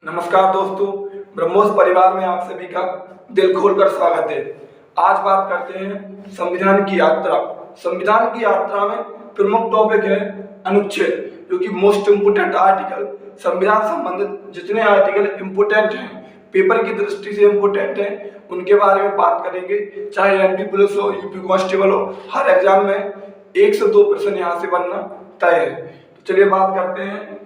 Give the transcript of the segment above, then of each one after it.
नमस्कार दोस्तों, ब्रह्मोस परिवार में आप सभी का दिल खोलकर स्वागत है। आज बात करते हैं संविधान की यात्रा। संविधान की यात्रा में प्रमुख टॉपिक है अनुच्छेद, जो कि मोस्ट इम्पोर्टेंट आर्टिकल। संविधान संबंधित जितने आर्टिकल इम्पोर्टेंट हैं, पेपर की दृष्टि से इम्पोर्टेंट हैं, उनके बारे में बात करेंगे। चाहे एमपी पुलिस हो, यूपी कांस्टेबल हो, हर एग्जाम में 1 से 2 प्रश्न यहाँ से बनना तय है। तो चलिए बात करते हैं।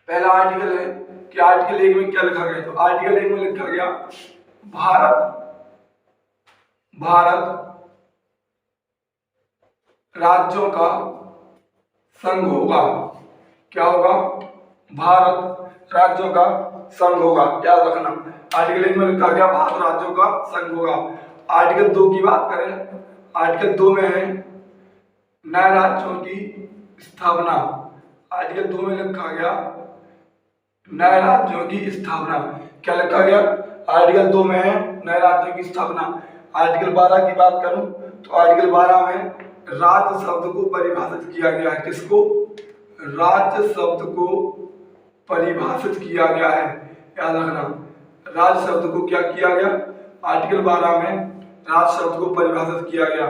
पहला आर्टिकल है कि आर्टिकल 1 में क्या लिखा गया। तो आर्टिकल 1 में लिखा गया भारत राज्यों का संघ होगा। क्या होगा? भारत राज्यों का संघ होगा। याद रखना, आर्टिकल 1 में लिखा गया भारत राज्यों का संघ होगा। आर्टिकल 2 की बात करें, आर्टिकल 2 में है नए राज्यों की स्थापना। आर्टिकल 2 में लिखा गया नए राज्यों की स्थापना। क्या लिखा गया? आर्टिकल 2 में है नए राज्यों की स्थापना। आर्टिकल 12 की बात करूं तो आर्टिकल 12 में राज्य शब्द को परिभाषित किया गया है। किसको? राज्य शब्द को परिभाषित किया गया है। याद रखना, राज्य शब्द को क्या किया गया? आर्टिकल 12 में राज्य शब्द को परिभाषित किया गया।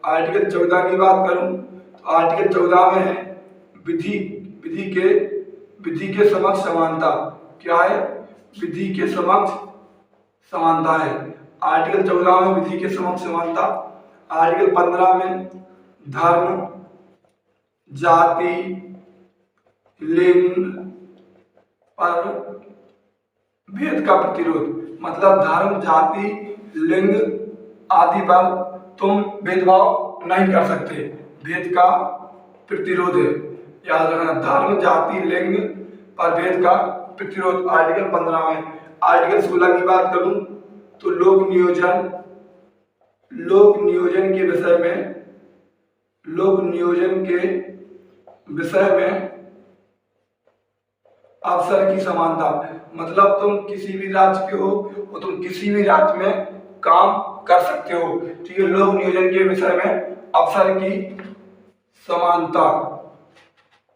आर्टिकल 14 की बात करूं तो आर्टिकल 14 में है विधि के समक्ष समानता। क्या है? विधि के समक्ष समानता है। आर्टिकल 14 में विधि के समक्ष समानता। आर्टिकल 15 में धर्म, जाति, लिंग पर भेद का प्रतिरोध। मतलब धर्म, जाति, लिंग आदि पर तुम भेदभाव नहीं कर सकते, भेद का प्रतिरोध है। याद रखना, धर्म, जाति, लिंग पर भेद का प्रतिरोध आर्टिकल 15 में। आर्टिकल 16 की बात करूं तो लोक नियोजन के विषय में अवसर की समानता। मतलब तुम किसी भी राज्य के हो और तुम किसी भी राज्य में काम कर सकते हो। ठीक है, लोक नियोजन के विषय में अवसर की समानता।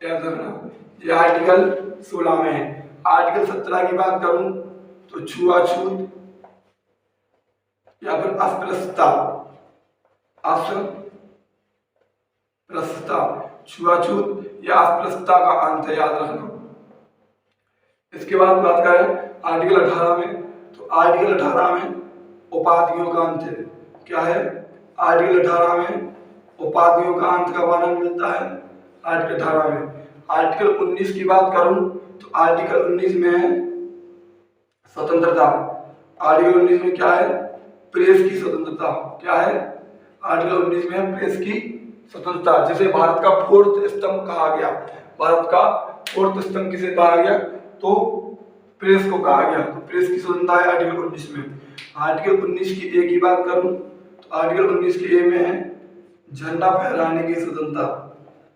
याद रखना, ये आर्टिकल 16 में है। आर्टिकल 17 की बात करूं तो छुआछूत या फिर अस्पृश्यता। छुआछूत या अस्पृश्यता का अंत है। याद रखना। इसके बाद बात करें आर्टिकल 18 में तो आर्टिकल 18 में उपाधियों का अंत है। क्या है? आर्टिकल 18 में उपाधियों का अंत का वर्णन मिलता है आर्टिकल 18 में। आर्टिकल 19 की बात करूं तो आर्टिकल 19 में है स्वतंत्रता। आर्टिकल 19 में क्या है? प्रेस की स्वतंत्रता। क्या है? आर्टिकल 19 में है प्रेस की स्वतंत्रता, जिसे भारत का 4th स्तंभ कहा गया। भारत का 4th स्तंभ किसे कहा गया? तो प्रेस को कहा गया। तो प्रेस की स्वतंत्रता है आर्टिकल 19 में। आर्टिकल 19 की ए की बात करूं तो आर्टिकल 19 की ए में है झंडा फहराने की स्वतंत्रता।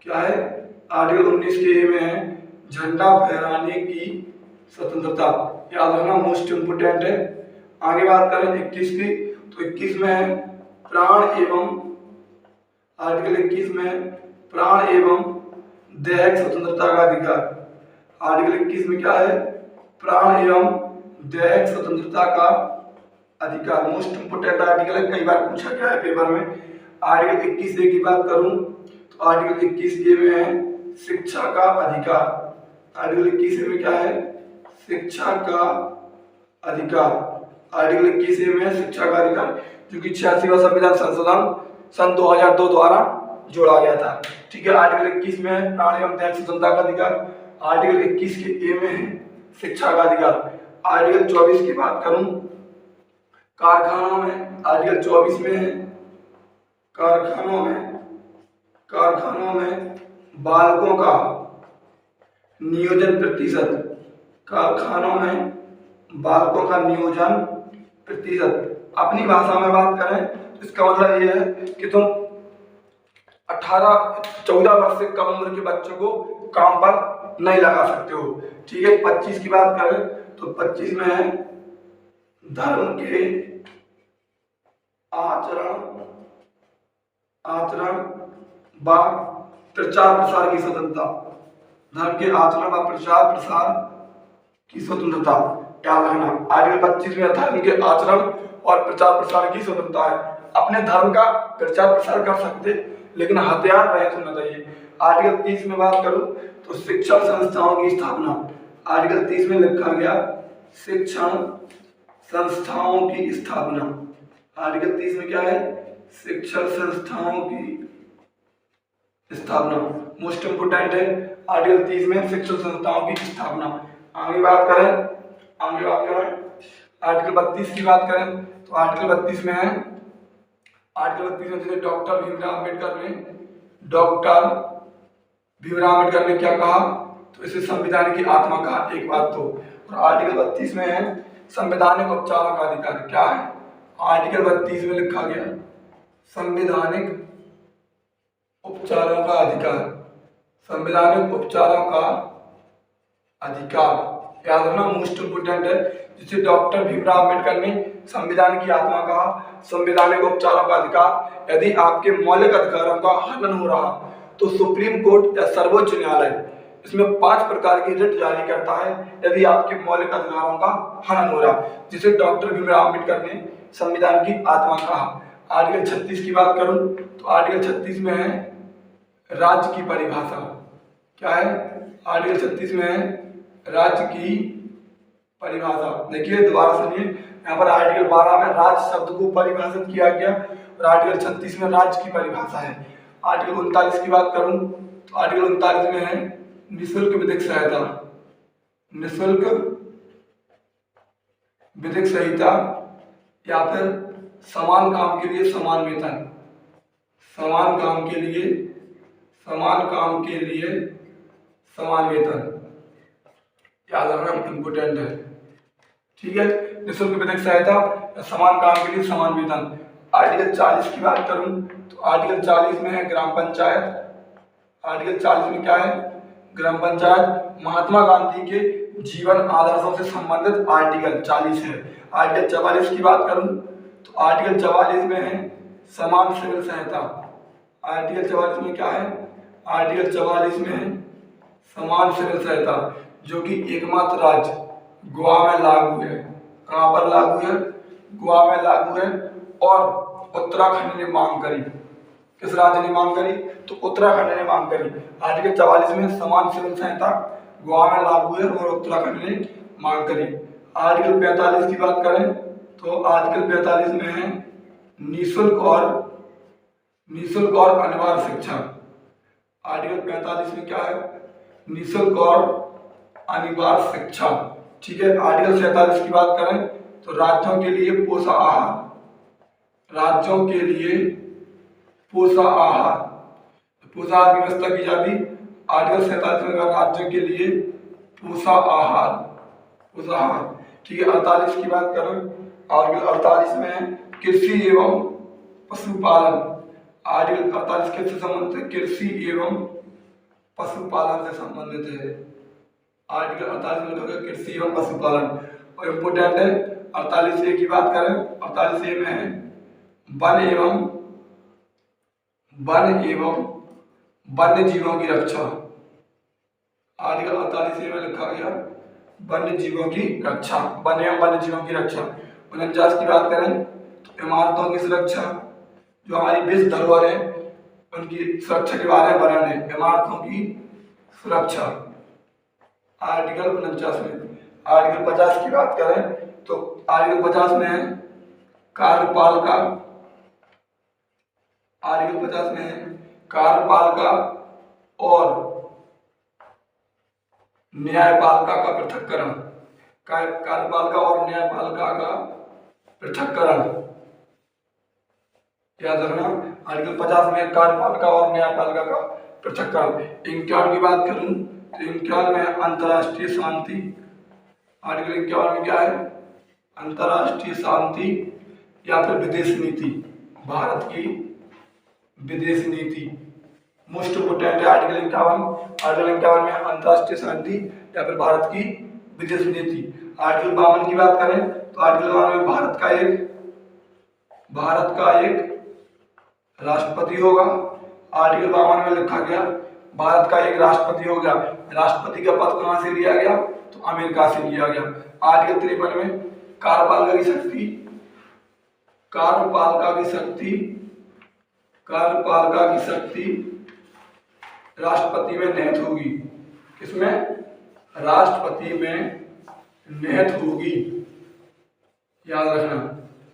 क्या है? आर्टिकल 19 के ए में है झंडा फहराने की स्वतंत्रता। याद रखना, मोस्ट इंपोर्टेंट है। आगे बात करें 21 की तो 21 में है प्राण एवं आर्टिकल 21 में प्राण एवं दैहिक स्वतंत्रता का अधिकार। आर्टिकल 21 में क्या है? प्राण एवं दैहिक स्वतंत्रता का अधिकार। मोस्ट इंपोर्टेंट आर्टिकल है, कई बार पूछा गया है पेपर में। आर्टिकल 21 ए की बात करूं तो आर्टिकल 21 ए में है शिक्षा का अधिकार। आर्टिकल 21 ए में क्या है? शिक्षा का अधिकार। आर्टिकल 21 ए में है शिक्षा का अधिकार, जो कि 86वां संविधान संशोधन सन 2002 द्वारा जोड़ा गया था। ठीक है, आर्टिकल 21 में है प्राण एवं दैहिक स्वतंत्रता का अधिकार। आर्टिकल 21 के ए में है शिक्षा का अधिकार। आर्टिकल 24 की बात करूं कारखानों में, आर्टिकल 24 में है कारखानों में बालकों का नियोजन प्रतिशत। कारखानों में बालकों का नियोजन प्रतिशत। अपनी भाषा में बात करें तो इसका मतलब यह है कि तुम 14 वर्ष से कम उम्र के बच्चों को काम पर नहीं लगा सकते हो। ठीक है, 25 की बात करें तो 25 में है धर्म के आचरण व प्रचार प्रसार की स्वतंत्रता। धर्म के आचरण व प्रचार प्रसार की स्वतंत्रता। याद रखना, आर्टिकल 25 में धर्म के आचरण और प्रचार प्रसार की स्वतंत्रता है। अपने धर्म का प्रचार प्रसार कर सकते, लेकिन हथियार रहित होना चाहिए। आर्टिकल 30 में बात करूं तो शिक्षण संस्थाओं की स्थापना। आर्टिकल 30 में लिखा गया शिक्षण संस्थाओं की स्थापना। आर्टिकल 30 में क्या है? शिक्षण संस्थाओं की स्थापना मोस्ट इंपोर्टेंट है। आर्टिकल 30 में शिक्षण संस्थाओं की स्थापना। आगे बात करें आर्टिकल 32 की बात करें तो आर्टिकल 32 में है, आर्टिकल 32 में जैसे डॉक्टर भीमराव अम्बेडकर ने क्या कहा, तो इसे संविधान की आत्मा कहा, एक बात तो। और आर्टिकल 32 में है संवैधानिक उपचारों का अधिकार। क्या है? आर्टिकल 32 में लिखा गया संवैधानिक उपचारों का अधिकार, संवैधानिक उपचारों का अधिकार। याद रखना, मोस्ट इंपोर्टेंट है। जिसे डॉक्टर भीमराव अम्बेडकर ने संविधान की आत्मा कहा, संवैधानिक उपचारों का अधिकार। यदि आपके मौलिक अधिकारों का हनन हो रहा तो सुप्रीम कोर्ट या सर्वोच्च न्यायालय इसमें 5 प्रकार की रिट जारी करता है यदि आपके मौलिक अधिकारों का हनन हो रहा, जिसे डॉक्टर भीमराव अम्बेडकर ने संविधान की आत्मा कहा। आर्टिकल 36 की बात करूं तो आर्टिकल 36 में है राज्य की परिभाषा। क्या है? आर्टिकल 36 में है राज्य की परिभाषा। देखिए दोबारा सुनिए, यहाँ पर आर्टिकल 12 में राज्य शब्द को परिभाषित किया गया और आर्टिकल 36 में राज्य की परिभाषा है। आर्टिकल 39 की बात करूं तो आर्टिकल 39 में है निःशुल्क विधिक सहायता। निःशुल्क विधिक सहायता या फिर समान काम के लिए समान वेतन। समान काम के लिए समान वेतन। याद रखना इंपोर्टेंट है। ठीक है, निःशुल्क विधिक सहायता, समान काम के लिए समान वेतन। आर्टिकल 40 की बात करूं तो आर्टिकल 40 में है ग्राम पंचायत। आर्टिकल 40 में क्या है? ग्राम पंचायत। महात्मा गांधी के जीवन आदर्शों से संबंधित आर्टिकल 40 है। आर्टिकल 44 की बात करूं तो आर्टिकल 44 में है समान सिविल सहायता। आर्टिकल 44 में क्या है? आर्टिकल 44 में है समान सिविल सहायता, जो कि एकमात्र राज्य गोवा में लागू है। कहां पर लागू है? गोवा में लागू है। और उत्तराखंड ने मांग करी। किस राज्य ने मांग करी? तो उत्तराखंड ने मांग करी। आर्टिकल 44 में समान सिविल सहायता गोवा में लागू है और उत्तराखंड ने मांग करी। आर्टिकल 45 की बात करें तो आर्टिकल 45 में है निःशुल्क और अनिवार्य शिक्षा। आर्टिकल 45 में क्या है? निःशुल्क और अनिवार्य शिक्षा। ठीक है। आर्टिकल 47 की बात करें तो राज्यों के लिए पोषण आहार। राज्यों के लिए पोषण आहार, पोषण आहार की व्यवस्था की जाती। आर्टिकल 47 में राज्यों के लिए पोषण आहार। ठीक है। 48 की बात करें, आर्टिकल 48 में कृषि एवं पशुपालन। आर्टिकल 48 किससे संबंधित है? कृषि एवं पशुपालन से संबंधित है। आर्टिकल 48 में कृषि एवं पशुपालन। और इम्पोर्टेंट है 48A की बात करें, 48A में है वन एवं वन्य जीवों की रक्षा। आर्टिकल 48A में लिखा गया वन्य जीवों की रक्षा, वन एवं वन्य जीवों की रक्षा। 49 की बात करें तो इमारतों की सुरक्षा, जो हमारी विश्व धरोहर है उनकी सुरक्षा के बारे में वर्णन है, इमारतों की सुरक्षा। आर्टिकल 49 में। आर्टिकल 50 की बात करें तो आर्टिकल 50 में है कार्यपालिका। आर्टिकल 50 में है कार्यपालिका और न्यायपालिका का पृथक्करण। कार्यपालिका और न्यायपालिका का पृथक्करण। याद रखना, आर्टिकल 50 में कार्यपालिका और न्यायपालिका का पृथक्करण। 51 की बात करूं तो 51 में अंतर्राष्ट्रीय शांति। आर्टिकल 51 में क्या है? अंतर्राष्ट्रीय शांति या फिर विदेश नीति, भारत की विदेश नीति। मोस्ट इम्पोर्टेंट है आर्टिकल 51। आर्टिकल 51 में अंतर्राष्ट्रीय शांति या फिर भारत की विदेश नीति। आर्टिकल 52 की बात करें तो आर्टिकल 52 में भारत का एक राष्ट्रपति होगा। आर्टिकल 52 में लिखा गया भारत का एक राष्ट्रपति हो गया। राष्ट्रपति का पद कहाँ से लिया गया? तो अमेरिका से लिया गया। आर्टिकल 53 में कार्यपालिका की शक्ति राष्ट्रपति में निहित होगी। किसमें? राष्ट्रपति में निहित होगी, याद रखना।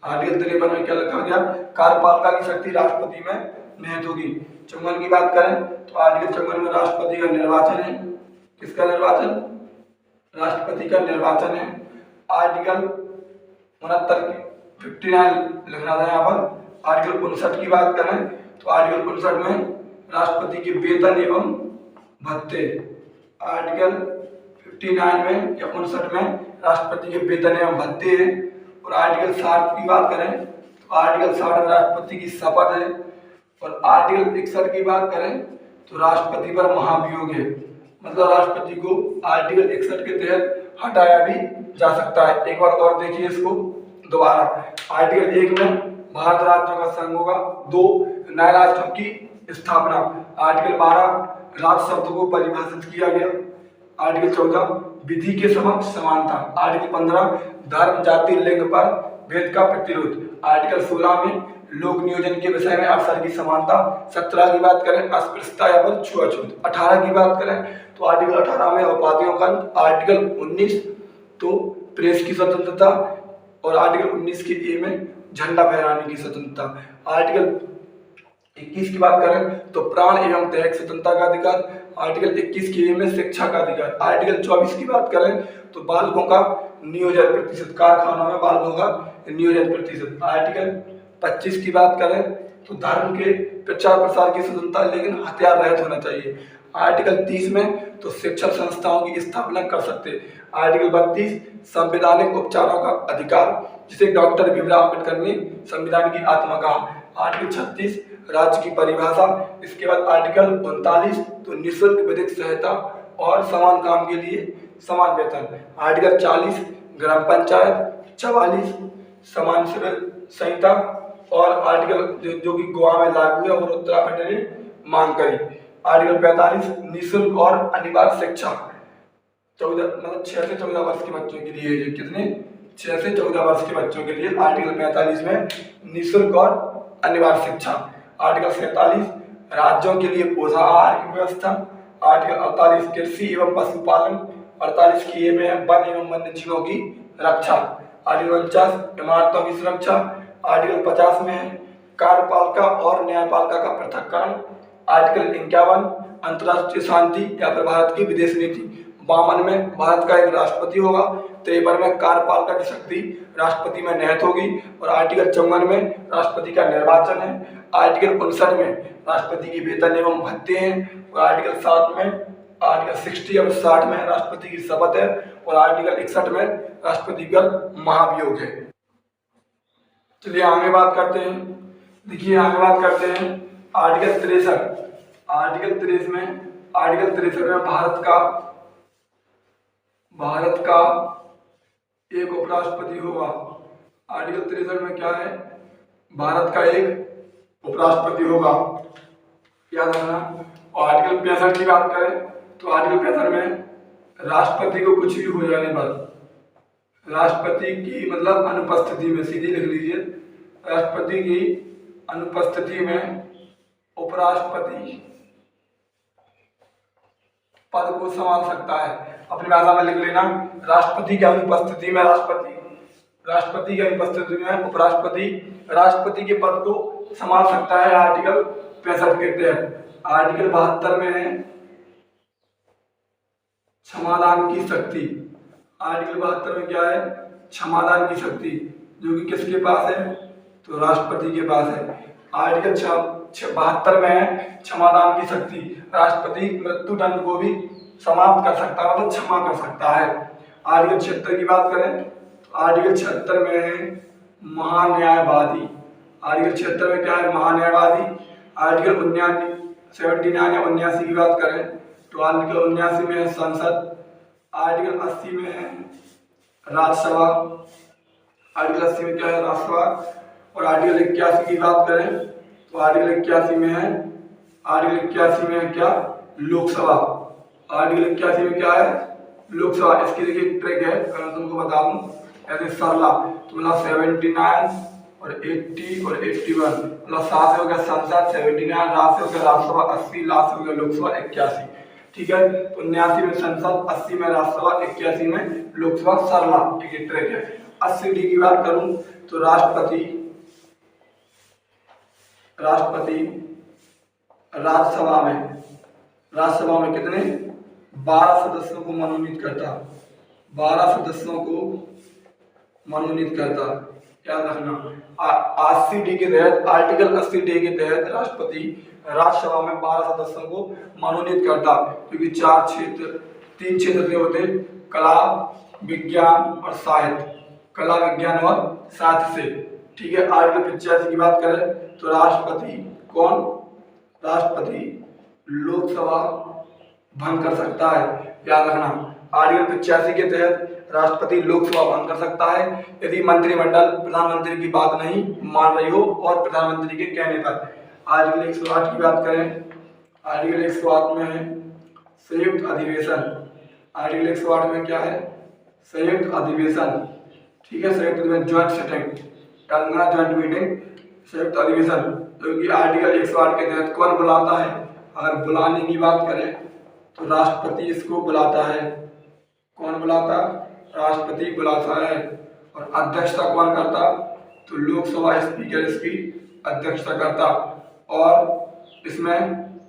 आर्टिकल 53 में क्या लिखा गया? कार्यपालिका की शक्ति राष्ट्रपति में निहित होगी। 54 की बात करें तो आर्टिकल 54 में राष्ट्रपति का निर्वाचन है। किसका निर्वाचन? राष्ट्रपति का निर्वाचन है। आर्टिकल 59 लिखना था यहाँ पर। आर्टिकल 59 की बात करें तो आर्टिकल 59 में राष्ट्रपति के वेतन एवं भत्ते। आर्टिकल 59 में या 59 में राष्ट्रपति के वेतन एवं भत्ते हैं। और आर्टिकल 60 की बात करें तो आर्टिकल 60 में राष्ट्रपति की शपथ है। और आर्टिकल 61 की बात करें तो राष्ट्रपति पर महाभियोग है, मतलब राष्ट्रपति को आर्टिकल 61 के तहत हटाया भी जा सकता है। एक बार और देखिए इसको दोबारा। आर्टिकल 1 में भारत राज्यों का संघ होगा। 2 नए राष्ट्रों की स्थापना। आर्टिकल 12 राज्य शब्द को परिभाषित किया गया। आर्टिकल 14 विधि के समक्ष समानता। आर्टिकल 15 धर्म जाति लिंग पर भेद का प्रतिरोध। आर्टिकल 16 में लोक नियोजन के विषय में अवसर की समानता। 17 की बात करें अस्पृश्यता या फिर छुआछूत। 18 की बात करें तो आर्टिकल 18 में उपाधियों का अंत। आर्टिकल 19 तो प्रेस की स्वतंत्रता। और आर्टिकल 19 के ए में झंडा फहराने की स्वतंत्रता। आर्टिकल 21 की बात करें तो प्राण एवं दैहिक स्वतंत्रता का अधिकार। आर्टिकल 21 के ए में शिक्षा का अधिकार। आर्टिकल 24 की बात करें तो बालकों का नियोजन प्रतिशत, कारखानों में बालकों का नियोजन प्रतिशत। आर्टिकल 25 की बात करें तो धर्म के प्रचार प्रसार की स्वतंत्रता, लेकिन हथियार रहित होना चाहिए। आर्टिकल 30 में तो शिक्षण संस्थाओं की स्थापना कर सकते। आर्टिकल 32 संवैधानिक उपचारों का अधिकार, जिसे डॉक्टर भीमराव अम्बेडकर ने संविधान की आत्मा कहा। आर्टिकल 36 राज्य की परिभाषा। इसके बाद आर्टिकल 39 तो निःशुल्क विधिक सहायता और समान काम के लिए समान वेतन। आर्टिकल 40 ग्राम पंचायत। 44 समान सिविल संहिता। और आर्टिकल जो कि गोवा में लागू है और उत्तराखंड ने मांग करी। आर्टिकल 45 निःशुल्क और अनिवार्य शिक्षा। 6 से 14 वर्ष के बच्चों के लिए। कितने? 6 से 14 वर्ष के बच्चों के लिए आर्टिकल 45 में निःशुल्क और अनिवार्य शिक्षा। आर्टिकल 47 राज्यों के लिए पोषाहार की व्यवस्था। आर्टिकल 48 कृषि एवं पशुपालन। 48 की ए में वन एवं वन्य जीवों की रक्षा। आर्टिकल 49 इमारतों की सुरक्षा। आर्टिकल 50 में कार्यपालिका और न्यायपालिका का पृथक्करण। आर्टिकल 51 अंतर्राष्ट्रीय शांति या फिर भारत की विदेश नीति। 52 में भारत का एक राष्ट्रपति होगा। 53 में कार्यपालिका की शक्ति राष्ट्रपति में निहित होगी। और आर्टिकल 54 में राष्ट्रपति का निर्वाचन है। आर्टिकल 59 में राष्ट्रपति की वेतन एवं भत्ते हैं। और आर्टिकल 60 और 60 में राष्ट्रपति की शपथ है। और आर्टिकल 61 में राष्ट्रपति पर महाभियोग है। चलिए आगे बात करते हैं। देखिए आगे बात करते हैं आर्टिकल 63। आर्टिकल 63 में भारत का एक उपराष्ट्रपति होगा। आर्टिकल 63 में क्या है? भारत का एक उपराष्ट्रपति होगा, याद रखना। और आर्टिकल 65 की बात करें तो आर्टिकल 65 में राष्ट्रपति को कुछ भी हो जाने पर, राष्ट्रपति की मतलब अनुपस्थिति में, सीधी लिख लीजिए, राष्ट्रपति की अनुपस्थिति में उपराष्ट्रपति पद को संभाल सकता है। अपनी भाषा में लिख लेना, राष्ट्रपति की अनुपस्थिति में उपराष्ट्रपति राष्ट्रपति के पद को संभाल सकता है। आर्टिकल 65 के तहत। आर्टिकल 72 में है क्षमादान की शक्ति। आर्टिकल 72 में क्या है? क्षमादान की शक्ति, जो कि किसके पास है? तो राष्ट्रपति के पास है। आर्टिकल 72 में है क्षमादान की शक्ति, राष्ट्रपति मृत्युदंड को भी समाप्त कर सकता है, मतलब क्षमा कर सकता है। आर्टिकल 76 की बात करें तो आर्टिकल 76 में है महान्यायवादी। आर्टिकल 76 में क्या है? महान्यायवादी। आर्टिकल 79 या 79 की बात करें तो आर्टिकल 79 में है संसद। आर्टिकल 80 में है राज्यसभा। आर्टिकल 80 में क्या है? राज्यसभा। और आर्टिकल 81 की बात करें तो आर्टिकल 81 में है क्या? लोकसभा। आर्टिकल 81 में क्या है, लोकसभा। इसकी देखिए ट्रिक है, अगर मैं तुमको बता दूं, ऐसे सरला तो मतलब 79 और 80 और 81, मतलब 7 से हो गया संसद, 79 राज से हो गया राज्यसभा, 80 लास्ट से हो गया लोकसभा, 81। ठीक है, तो 79 में संसद, 80 में राज्यसभा, 81 में लोकसभा, सरला एक ट्रिक है। 80D की बात करूं तो राष्ट्रपति राज्यसभा में कितने 12 सदस्यों को मनोनीत करता, 12 सदस्यों को मनोनीत करता, याद रखना। 80D के तहत, आर्टिकल 80D के तहत राष्ट्रपति राज्यसभा में 12 सदस्यों को मनोनीत करता, क्योंकि 3 क्षेत्र के होते, कला, विज्ञान और साहित्य, कला, विज्ञान और साहित्य से। ठीक है, आर्टिकल 85 की बात करें तो राष्ट्रपति लोकसभा भंग कर सकता है, याद रखना। आर्टिकल 85 के तहत राष्ट्रपति लोकसभा भंग कर सकता है यदि मंत्रिमंडल प्रधानमंत्री की बात नहीं मान रही हो और प्रधानमंत्री के कहने पर। आर्टिकल 108 की बात करें, आर्टिकल 108 में है संयुक्त अधिवेशन। आर्टिकल 108 में क्या है, संयुक्त अधिवेशन। ठीक है, संयुक्त अधिवेशन, ज्वाइंट सिटिंग, ज्वाइंट मीटिंग, संयुक्त अधिवेशन, क्योंकि आर्टिकल 108 के तहत कौन बुलाता है, अगर बुलाने की बात करें तो राष्ट्रपति इसको बुलाता है। कौन बुलाता, राष्ट्रपति बुलाता है। और अध्यक्षता कौन करता, तो लोकसभा स्पीकर इसकी अध्यक्षता करता। और इसमें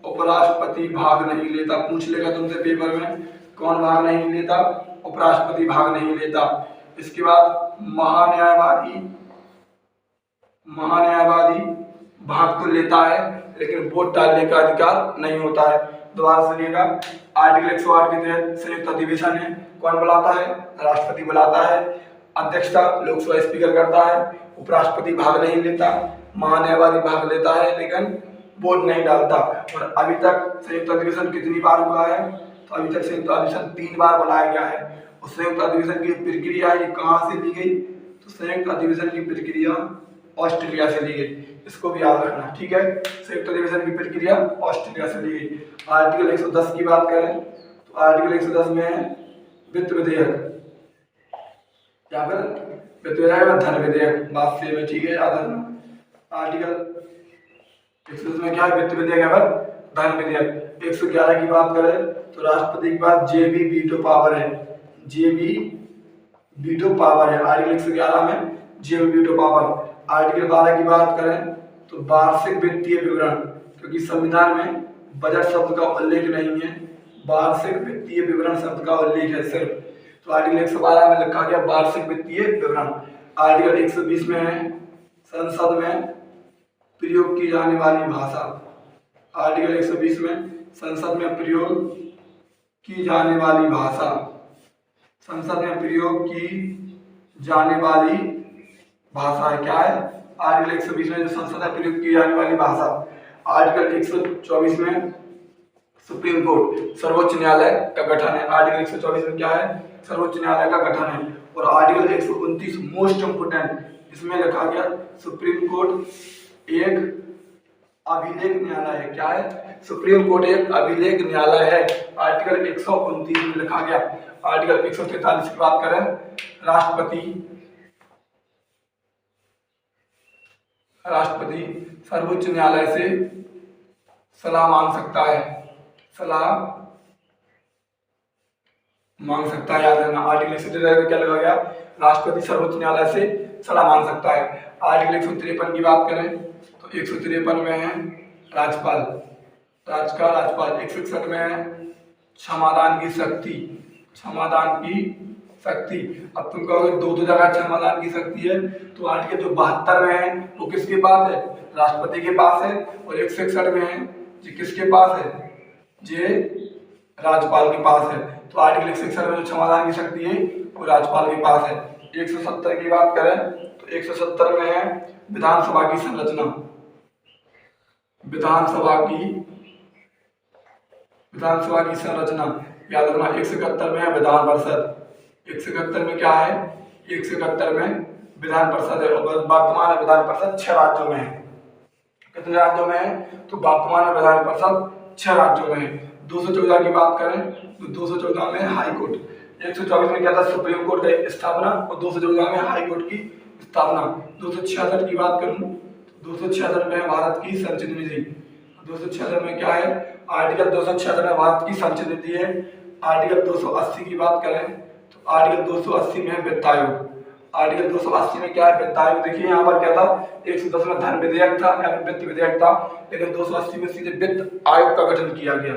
उपराष्ट्रपति भाग नहीं लेता। पूछ लेगा तुमसे पेपर में, कौन भाग नहीं लेता, उपराष्ट्रपति भाग नहीं लेता। इसके बाद महान्यायवादी भाग तो लेता है, लेकिन वोट डालने का अधिकार नहीं होता है। दोबारा सुनिएगा, आर्टिकल 108 के तहत संयुक्त अधिवेशन है, कौन बुलाता है, राष्ट्रपति बुलाता है। अध्यक्षता लोकसभा स्पीकर करता है, उपराष्ट्रपति भाग नहीं लेता, महान्यायवादी भाग लेता है लेकिन वोट नहीं डालता। और अभी तक संयुक्त अधिवेशन कितनी बार हुआ है, तो अभी तक संयुक्त अधिवेशन 3 बार बुलाया गया है। और संयुक्त अधिवेशन की प्रक्रिया ये कहाँ से ली गई, तो संयुक्त अधिवेशन की प्रक्रिया ऑस्ट्रेलिया से ली गई, इसको भी याद रखना। ठीक है, संयुक्त अधिवेशन की प्रक्रिया ऑस्ट्रेलिया से ली गई। आर्टिकल 110 की बात करें तो आर्टिकल 110 में है वित्त विधेयक, या फिर वित्त विधेयक में धन विधेयक, बात सेम है। ठीक है, याद रखना। आर्टिकल 110 में क्या है, वित्त विधेयक या फिर धन विधेयक। 111 की बात करें तो राष्ट्रपति के पास जेबी वीटो पावर है, जेबी वीटो पावर है। आर्टिकल 111 में जेबी वीटो पावर। आर्टिकल 12 की बात करें तो वार्षिक वित्तीय विवरण, क्योंकि संविधान में बजट शब्द का उल्लेख नहीं है, वार्षिक वित्तीय विवरण शब्द का उल्लेख है सिर्फ, तो आर्टिकल 112 में लिखा गया वार्षिक वित्तीय विवरण। आर्टिकल 120 में है संसद में प्रयोग की जाने वाली भाषा। आर्टिकल 120 में संसद में प्रयोग की जाने वाली भाषा, संसद में प्रयोग की जाने वाली भाषा है, क्या है, आर्टिकल 120 में जो संसद में प्रयोग की जाने वाली भाषा। आर्टिकल 124 में सुप्रीम कोर्ट, सर्वोच्च न्यायालय का गठन है। आर्टिकल 124 में क्या है, सर्वोच्च न्यायालय का गठन है। और आर्टिकल 129 मोस्ट इंपोर्टेंट, इसमें लिखा गया सुप्रीम कोर्ट एक अभिलेख न्यायालय है, क्या है, सुप्रीम कोर्ट एक अभिलेख न्यायालय है। आर्टिकल 129 में लिखा गया। आर्टिकल 143 की बात करें, राष्ट्रपति सर्वोच्च न्यायालय से सलाह मांग सकता है, सलाह मांग सकता है, याद रखना। आर्टिकल 153 में क्या लगा गया, राष्ट्रपति सर्वोच्च न्यायालय से सलाह मांग सकता है। आर्टिकल 153 की बात करें तो 153 में है राज्यपाल, राज्यपाल। 161 में है क्षमादान की शक्ति, क्षमादान की शक्ति। अब तुम कहोगे दो जगह क्षमादान की शक्ति है, तो आर्टिकल जो 72 में है वो किसके पास है, राष्ट्रपति के पास है। और 161 में है जी किसके पास है, जे राज्यपाल के पास है। तो आर्टिकल 161 में जो क्षमादान की शक्ति है वो राज्यपाल के पास है। 170 की बात करें तो 170 में है विधानसभा की संरचना, विधानसभा की संरचना, याद रखना। 171 में है विधान परिषद, 171 में क्या है, 171 में विधान परिषद है। और वर्तमान में विधान परिषद 6 राज्यों में है। कितने राज्यों में है, तो वर्तमान में विधान परिषद 6 राज्यों में है। 214 की बात करें तो 214 में हाई कोर्ट, 124 में क्या था सुप्रीम कोर्ट की स्थापना और 214 में हाई कोर्ट की स्थापना। 266 की बात करूं 266 में भारत की संचित निधि, 266 में क्या है आर्टिकल 266 में भारत की संचित निधि है। आर्टिकल 280 की बात करें तो आर्टिकल 280 में है वित्त आयोग। आर्टिकल 280 में क्या है वित्त आयोग, देखिए यहाँ पर क्या था 110 में धन विधेयक था या वित्त विधेयक था, लेकिन 280 में सीधे वित्त आयोग का गठन किया गया।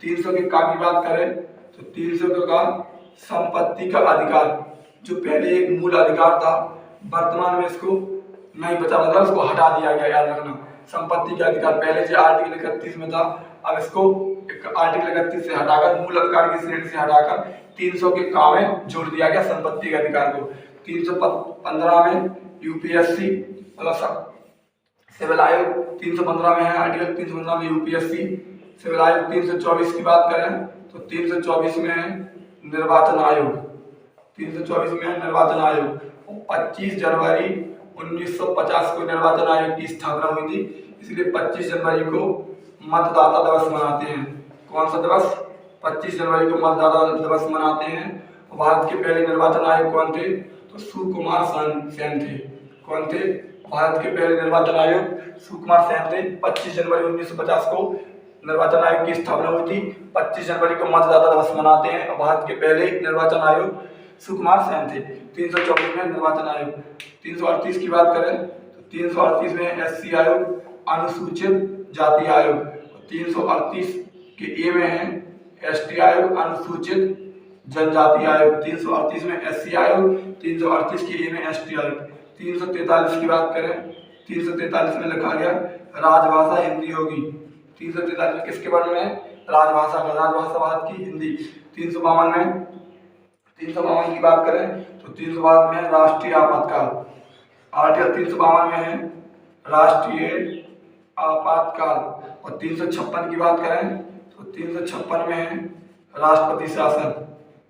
300 के का की बात करें तो 300 का संपत्ति का अधिकार, जो पहले एक मूल अधिकार था वर्तमान में इसको नहीं बचा, मतलब उसको हटा दिया गया। याद रखना संपत्ति का अधिकार पहले जो आर्टिकल 31 में था, अब इसको आर्टिकल 31 से हटाकर मूल अधिकार की श्रेणी से हटाकर 300 के का में जोड़ दिया गया संपत्ति के अधिकार को। 315 में यूपीएससी मतलब सिविल आयोग 315 में है, आर्टिकल 315 में यूपीएससी सिविल आयोग। 324 की बात करें तो 324 में है निर्वाचन आयोग, 324 में है निर्वाचन आयोग। 25 जनवरी 1950 को निर्वाचन आयोग की स्थापना हुई थी, इसलिए 25 जनवरी को मतदाता दिवस मनाते हैं। कौन सा दिवस? 25 जनवरी को मतदाता दिवस मनाते हैं। भारत के पहले निर्वाचन आयोग कौन थे? तो सुकुमार सेन थे। कौन थे? भारत के पहले निर्वाचन आयोग सुकुमार सेन थे। 25 जनवरी 1950 को निर्वाचन आयोग की स्थापना हुई थी। 25 जनवरी को मतदाता दिवस मनाते हैं और भारत के पहले निर्वाचन आयोग सुकुमार सेन थे। 324 में निर्वाचन आयोग। 338 की बात करें तो 338 में एससी आयोग अनुसूचित जाति आयोग। 338 के ए में है एसटी आयोग अनुसूचित जनजाति आयोग। 338 में एससी आयोग, 338 के ए में एसटी आयोग। 343 की बात करें 343 में लिखा गया राजभाषा हिंदी होगी। 343 में किसके बारे में? राजभाषा का, राजभाषा भारत की हिंदी। 352 की बात करें तो 352 में राष्ट्रीय आपातकाल। आर्टिकल 352 में है राष्ट्रीय आपातकाल। और 356 की बात करें तो 356 में है राष्ट्रपति शासन।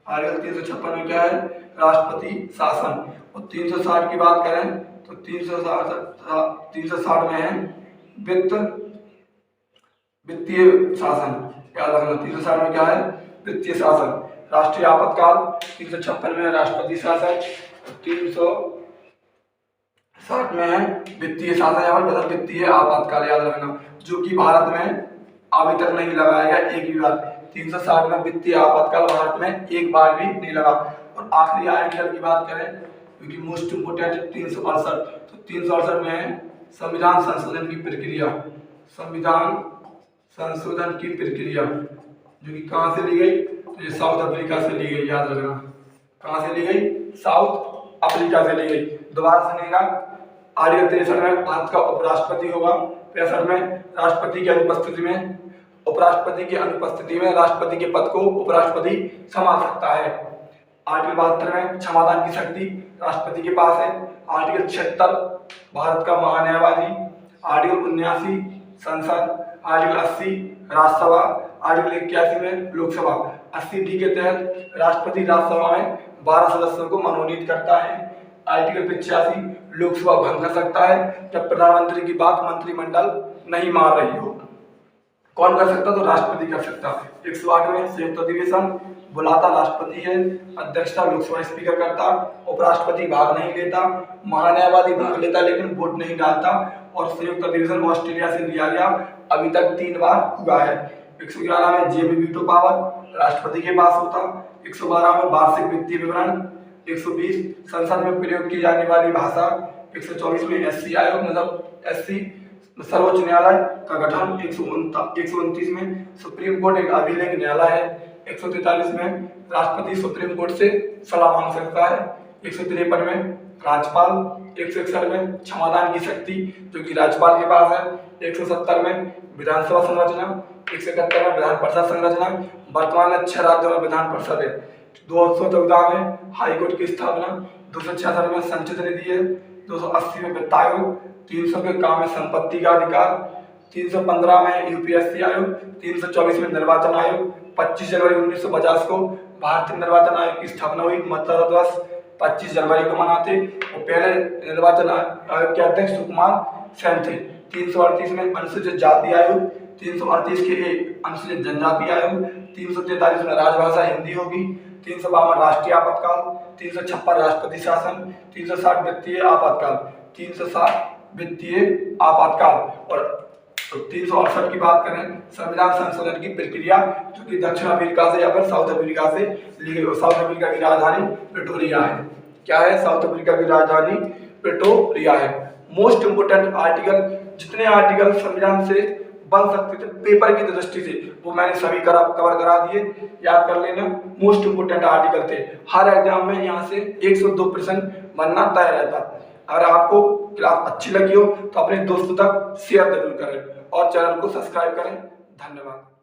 आर्टिकल 356 में क्या है? राष्ट्रपति शासन। और 360 की बात करें तो 360 में है वित्तीय शासन। याद रखना 360 में क्या है? वित्तीय शासन। राष्ट्रीय आपातकाल 356 में राष्ट्रपति शासन, 360 में है वित्तीय शासन या मतलब वित्तीय आपातकाल। याद रखना जो कि भारत में अभी तक नहीं लगाया गया एक भी बार। 360 में वित्तीय आपातकाल भारत में एक बार भी नहीं लगा। और आखिरी आर्टिकल की बात करें क्योंकि मोस्ट इम्पोर्टेंट 368, तो 368 में है संविधान संशोधन की प्रक्रिया। संविधान संशोधन की प्रक्रिया जो कि कहाँ से ली गई? तो ये साउथ अफ्रीका से ली गई। याद रखना कहाँ से ली गई? साउथ अफ्रीका से ली गई। दोबारा सुनिएगा, आर्टिकल 63 में भारत का उपराष्ट्रपति होगा। 65 में राष्ट्रपति की अनुपस्थिति में उपराष्ट्रपति की अनुपस्थिति में राष्ट्रपति के पद को उपराष्ट्रपति संभाल सकता है। आर्टिकल 72 में क्षमादान की शक्ति राष्ट्रपति के पास है। आर्टिकल 76 भारत का महान्यायवादी। आर्टिकल 79 संसद। आर्टिकल 80 राज्यसभा। आर्टिकल 81 में लोकसभा। 80D के तहत राष्ट्रपति राज्यसभा में 12 सदस्यों को मनोनीत करता है। आर्टिकल 85 लोकसभा भंग कर सकता है जब प्रधानमंत्री की बात मंत्रिमंडल नहीं मान रही हो। कौन कर सकता? तो राष्ट्रपति कर सकता। 108 में संयुक्त अधिवेशन बुलाता राष्ट्रपति है। अध्यक्षता लोकसभा स्पीकर करता। उपराष्ट्रपति भाग नहीं लेता। महान्यायवादी भाग लेता लेकिन वोट नहीं डालता। और संयुक्त अधिवेशन ऑस्ट्रेलिया से लिया गया, अभी तक 3 बार हुआ है। 111 में जेबी वीटो पावर राष्ट्रपति के पास होता। 112 में वार्षिक वित्तीय विवरण। 120 संसद में प्रयोग की जाने वाली भाषा। 124 में एससी आयोग मतलब एससी सर्वोच्च न्यायालय का गठन। 129 में सुप्रीम कोर्ट एक अभिलेख न्यायालय है। 143 में राष्ट्रपति सुप्रीम कोर्ट से सलाह मांग सकता है। 153 में राज्यपाल। 161 में क्षमादान की शक्ति जो कि राज्यपाल के पास है। 170 में विधानसभा संरचना। 171 में विधान परिषद संरचना। वर्तमान में 6 राज्यों में विधान परिषद है। 214 में हाईकोर्ट की स्थापना। 266 में संचित निधि है। 280 में वित्त आयोग। 300 के काम में संपत्ति का अधिकार। 315 में यूपीएससी आयोग। 324 में निर्वाचन आयोग। 25 जनवरी 1950 को भारतीय निर्वाचन आयोग की स्थापना हुई। मतदाता दिवस 25 जनवरी को मनाते और पहले निर्वाचन आयोग के अध्यक्ष सुकुमार सेन थे। 338 में अनुसूचित जाति आयोग। 338 के एक अनुसूचित जनजाति आयोग, 343 में राजभाषा हिंदी होगी, 352 राष्ट्रीय आपातकाल, 356 राष्ट्रपति शासन, 360 वित्तीय आपातकाल, 360 वित्तीय आपातकाल। और 368 की बात करें संविधान संशोधन की प्रक्रिया, जो कि दक्षिण अफ्रीका से या फिर साउथ अफ्रीका से ली गई। साउथ अफ्रीका की राजधानी प्रिटोरिया है। क्या है? साउथ अफ्रीका की राजधानी प्रिटोरिया है। मोस्ट इंपोर्टेंट आर्टिकल, जितने आर्टिकल संविधान से बन सकते थे पेपर की दृष्टि से, वो मैंने सभी कवर करा दिए, याद कर लेना। मोस्ट इंपोर्टेंट आर्टिकल थे। हर एग्जाम में यहाँ से 102% बनना तय रहता। अगर आपको क्लास अच्छी लगी हो तो अपने दोस्तों तक शेयर जरूर करें और चैनल को सब्सक्राइब करें। धन्यवाद।